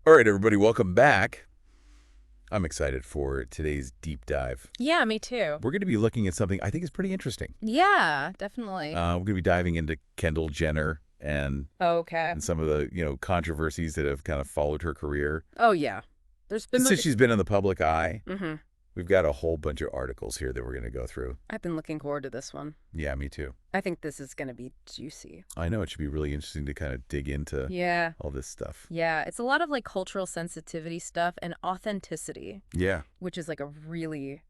All right, everybody, welcome back. I'm excited for today's deep dive. Yeah, me too. We're going to be looking at something I think is pretty interesting. Yeah, definitely. We're going to be diving into Kendall Jenner and Okay. some of the controversies that have kind of followed her career Oh, yeah. There's been since she's been in the public eye. Mm-hmm. We've got a whole bunch of articles here that we're going to go through. I've been looking forward to this one. Yeah, me too. I think this is going to be juicy. I know it should be really interesting to kind of dig into Yeah. all this stuff. Yeah, it's a lot of like cultural sensitivity stuff and authenticity, Yeah, which is like a really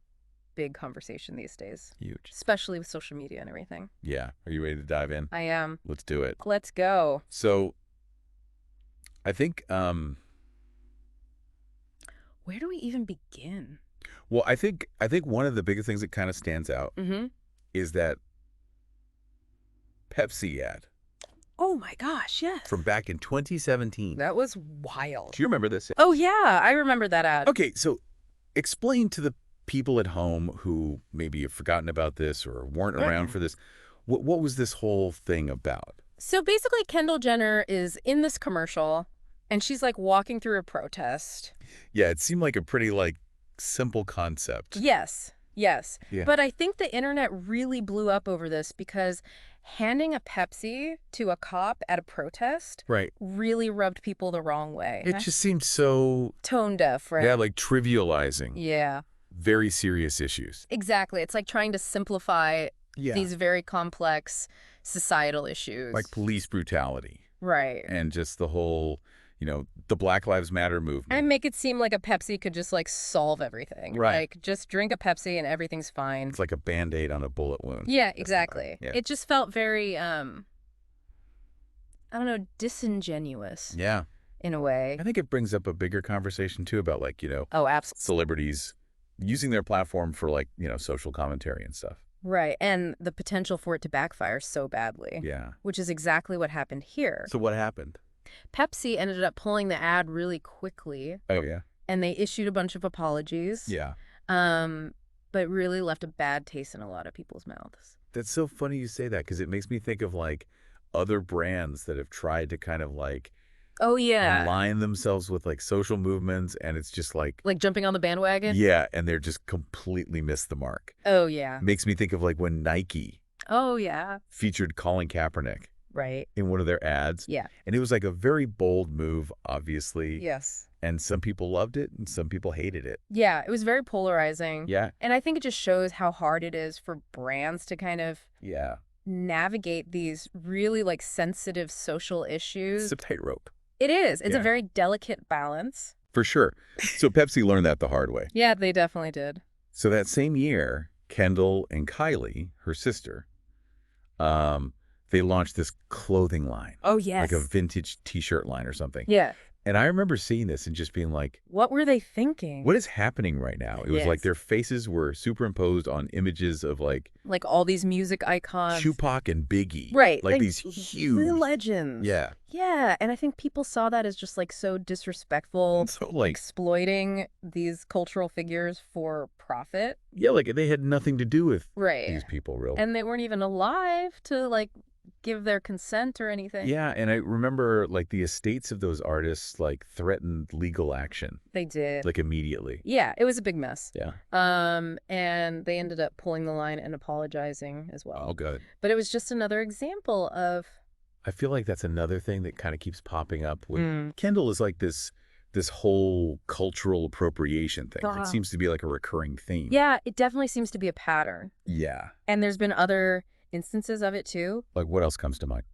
big conversation these days, huge. especially with social media and everything. Yeah, are you ready to dive in? I am. Let's do it. Let's go. So, I think Where do we even begin? Well, I think one of the biggest things that kind of stands out Mm-hmm. is that Pepsi ad Oh my gosh, yes. from back in 2017. That was wild. Do you remember this? Oh, yeah, I remember that ad. Okay, so explain to the people at home who maybe have forgotten about this or weren't around for this. What was this whole thing about? So basically, Kendall Jenner is in this commercial, and she's like walking through a protest. Yeah, it seemed like a pretty simple concept. Yes, yes. Yeah. But I think the internet really blew up over this because handing a Pepsi to a cop at a protest Right. really rubbed people the wrong way. It just seemed so, Tone deaf, right? yeah, like trivializing Yeah, very serious issues. exactly. It's like trying to simplify Yeah. these very complex societal issues. Like police brutality. Right. And just the whole, the Black Lives Matter movement. And make it seem like a Pepsi could just like solve everything. Right. Like just drink a Pepsi and everything's fine. It's like a Band-Aid on a bullet wound. Yeah, exactly. Yeah. It just felt very I don't know, disingenuous Yeah. in a way. I think it brings up a bigger conversation too about Oh, absolutely. celebrities using their platform for social commentary and stuff. Right. And the potential for it to backfire so badly. Yeah. Which is exactly what happened here. So what happened? Pepsi ended up pulling the ad really quickly, Oh yeah. and they issued a bunch of apologies. Yeah. But really left a bad taste in a lot of people's mouths. That's so funny you say that because it makes me think of other brands that have tried to kind of Oh, yeah. align themselves with social movements, and it's just Like jumping on the bandwagon? yeah, and they're just completely missed the mark. Oh, yeah. Makes me think of when Nike Oh, yeah. featured Colin Kaepernick Right. in one of their ads. Yeah. And it was a very bold move, obviously. Yes. And some people loved it and some people hated it. Yeah, it was very polarizing. Yeah. And I think it just shows how hard it is for brands to kind of Yeah. navigate these really sensitive social issues. It's a tightrope. It is. It's Yeah. a very delicate balance. For sure. So Pepsi learned that the hard way. Yeah, they definitely did. So that same year, Kendall and Kylie, her sister, they launched this clothing line. Oh, yes. Like a vintage t-shirt line or something. Yeah. And I remember seeing this and just being like, What were they thinking? what is happening right now? It was Yes. their faces were superimposed on images of Like all these music icons. Tupac and Biggie. Right. Like these huge. The legends. Yeah. Yeah. And I think people saw that as just so disrespectful, So exploiting these cultural figures for profit. yeah, they had nothing to do with Right. these people, really. And they weren't even alive to give their consent or anything. Yeah, and I remember the estates of those artists threatened legal action They did. immediately. Yeah, it was a big mess. Yeah. And they ended up pulling the line and apologizing as well. Oh, good. But it was just another example of I feel like that's another thing that kind of keeps popping up with Mm. Kendall is this whole cultural appropriation thing. Uh-huh. It seems to be a recurring theme. yeah, it definitely seems to be a pattern. Yeah. And there's been other instances of it too. What else comes to mind?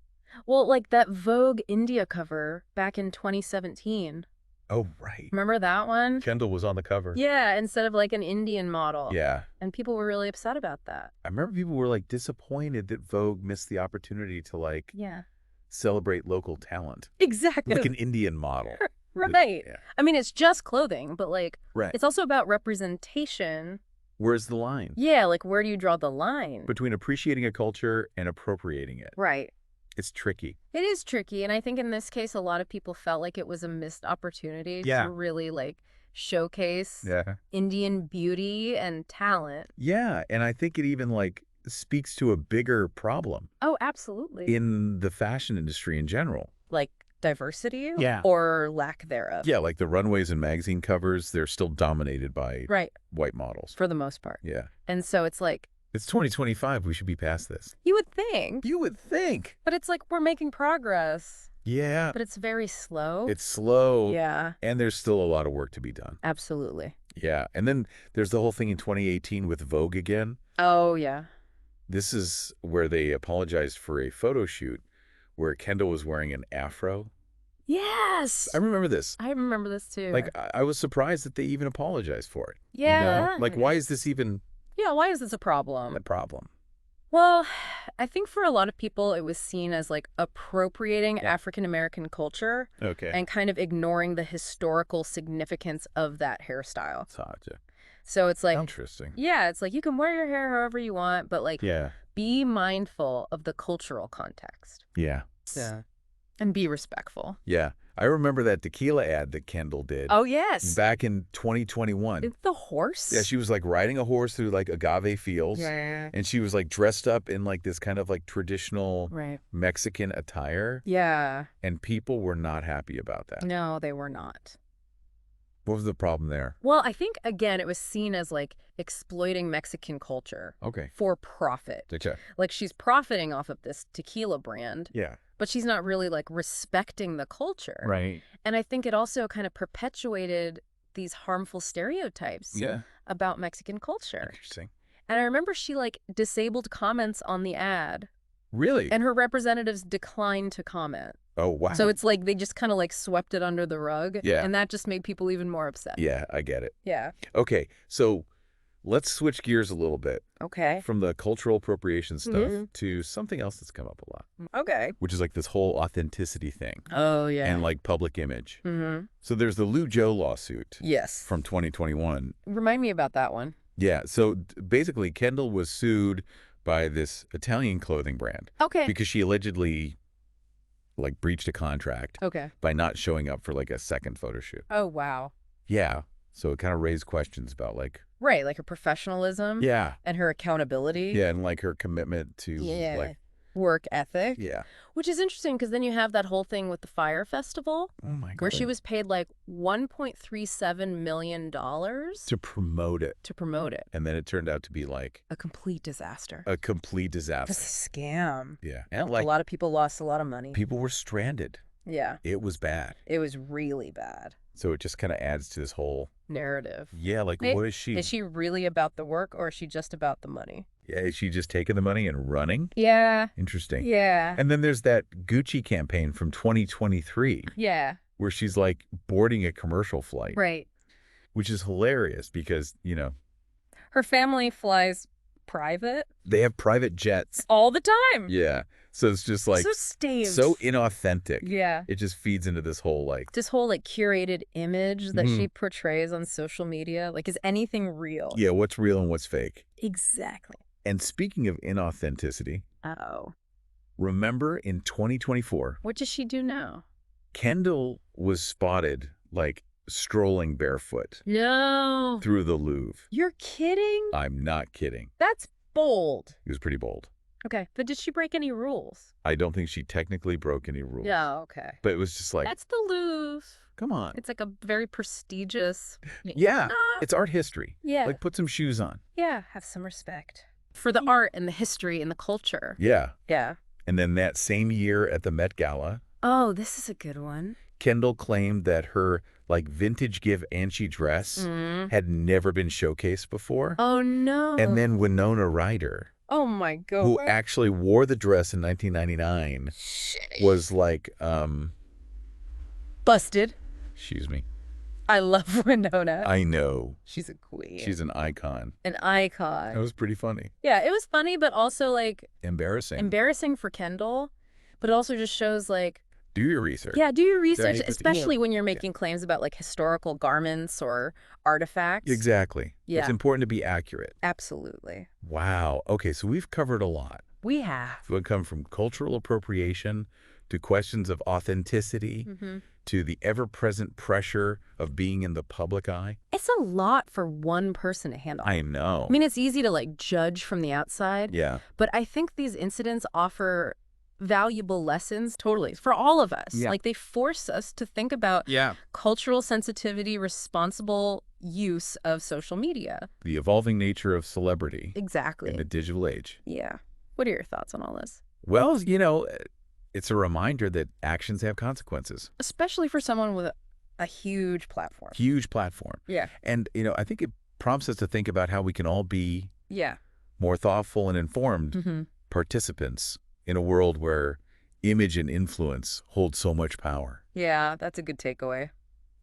Well, that Vogue India cover back in 2017. Oh, right. Remember that one? Kendall was on the cover. Yeah, instead of an Indian model. Yeah. And people were really upset about that. I remember people were disappointed that Vogue missed the opportunity to Yeah. celebrate local talent. Exactly. Like an Indian model. Right. Yeah. I mean, it's just clothing, but Right. it's also about representation. Where's the line? Yeah, where do you draw the line? Between appreciating a culture and appropriating it. Right. It's tricky. It is tricky, and I think in this case, a lot of people felt like it was a missed opportunity Yeah. to really showcase Yeah. Indian beauty and talent. Yeah, and I think it even speaks to a bigger problem Oh, absolutely. in the fashion industry in general. Like diversity Yeah. or lack thereof. Yeah, like the runways and magazine covers, they're still dominated by Right. white models. For the most part. Yeah. And so it's like, It's 2025. We should be past this. you would think, You would think. but it's like we're making progress, Yeah. but it's very slow. It's slow. Yeah, And there's still a lot of work to be done. absolutely. Yeah. And then there's the whole thing in 2018 with Vogue again. Oh, yeah. This is where they apologized for a photo shoot where Kendall was wearing an afro. Yes. I remember this. I remember this too. Like, I was surprised that they even apologized for it. yeah. Like, why is this even Yeah, why is this a problem? a problem? Well, I think for a lot of people, it was seen as like appropriating Yeah. African-American culture Okay. and kind of ignoring the historical significance of that hairstyle. Gotcha. So it's like, Interesting. yeah, it's like you can wear your hair however you want, but like Yeah. be mindful of the cultural context. Yeah. Yeah. And be respectful. Yeah. I remember that tequila ad that Kendall did Oh, yes. back in 2021. It's the horse. Yeah, she was like riding a horse through like agave fields. Yeah. And she was like dressed up in like this kind of like traditional Right. Mexican attire. Yeah. And people were not happy about that. No, they were not. What was the problem there? Well, I think, again, it was seen as like exploiting Mexican culture Okay. for profit. Okay. Like she's profiting off of this tequila brand, Yeah. but she's not really like respecting the culture. Right. And I think it also kind of perpetuated these harmful stereotypes Yeah. about Mexican culture. Interesting. And I remember she like disabled comments on the ad Really? and her representatives declined to comment. Oh, wow. So it's like they just kind of like swept it under the rug. Yeah. And that just made people even more upset. Yeah, I get it. Yeah. Okay. So let's switch gears a little bit Okay. from the cultural appropriation stuff Mhm. to something else that's come up a lot, Okay. which is like this whole authenticity thing Oh, yeah. and like public image. Mm-hmm. So there's the Lou Joe lawsuit Yes. from 2021. Remind me about that one. Yeah. So basically, Kendall was sued by this Italian clothing brand Okay. because she allegedly like breached a contract Okay. by not showing up for like a second photo shoot. Oh, wow. Yeah. So it kind of raised questions about like, Right. Like her professionalism yeah. and her accountability. Yeah. And like her commitment to like, Work ethic. yeah. Which is interesting because then you have that whole thing with the Fire Festival Oh my God. where she was paid like $1.37 million to promote it. to promote it. And then it turned out to be like A complete disaster. a complete It's disaster. a scam. Yeah. And A like lot of people lost a lot of money. people were stranded. Yeah. It was bad. It was really bad. So it just kind of adds to this whole, Narrative. yeah, like Wait, what is she? Is she really about the work or is she just about the money? Yeah, is she just taking the money and running? Yeah. Interesting. Yeah. And then there's that Gucci campaign from 2023 Yeah. where she's like boarding a commercial flight, Right. which is hilarious because, you know, Her family flies private they have private jets. all the time. Yeah. So it's just like so staged. so inauthentic. Yeah. It just feeds into this whole like, This whole like curated image that Mhm. she portrays on social media. Like, is anything real? yeah, what's real and what's fake. Exactly. And speaking of inauthenticity, Oh. remember in 2024, What does she do now? Kendall was spotted like strolling barefoot No. through the Louvre. You're kidding? I'm not kidding. That's bold. He was pretty bold. Okay. But did she break any rules? I don't think she technically broke any rules. Yeah, okay. But it was just like, That's the Louvre. come on. It's like a very prestigious. Yeah, Ah, it's art history. yeah. Like, put some shoes on. Yeah. Have some respect for the art and the history and the culture. Yeah. Yeah. And then that same year at the Met Gala, Oh, this is a good one. Kendall claimed that her like vintage Givenchy dress Mm. had never been showcased before. Oh, no. And then Winona Ryder, Oh, my God. who actually wore the dress in 1999, was like, Busted. excuse me. I love Winona. I know. She's a queen. She's an icon. an That icon. was pretty funny. Yeah, it was funny, but also like Embarrassing. embarrassing for Kendall. But it also just shows like, Do your research. yeah, do your research, Yeah, especially when you're making claims about like historical garments or artifacts. Exactly. Yeah. It's important to be accurate. Absolutely. Wow. Okay, so we've covered a lot. We have. We've come from cultural appropriation to questions of authenticity Mm-hmm. to the ever-present pressure of being in the public eye. It's a lot for one person to handle. I know. I mean, it's easy to like judge from the outside, yeah. but I think these incidents offer valuable lessons, totally, for all of us. Yeah. Like, they force us to think about cultural sensitivity, responsible use of social media. The evolving nature of celebrity Exactly. in the digital age. Yeah. What are your thoughts on all this? Well, it's a reminder that actions have consequences. Especially for someone with a huge platform. Huge platform. Yeah. And, I think it prompts us to think about how we can all be Yeah. more thoughtful and informed Mm-hmm. participants in a world where image and influence hold so much power. Yeah, that's a good takeaway.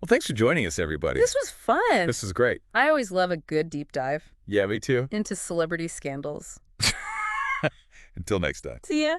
Well, thanks for joining us, everybody. This was fun. This is great. I always love a good deep dive Yeah, me too. into celebrity scandals. Until next time. See ya.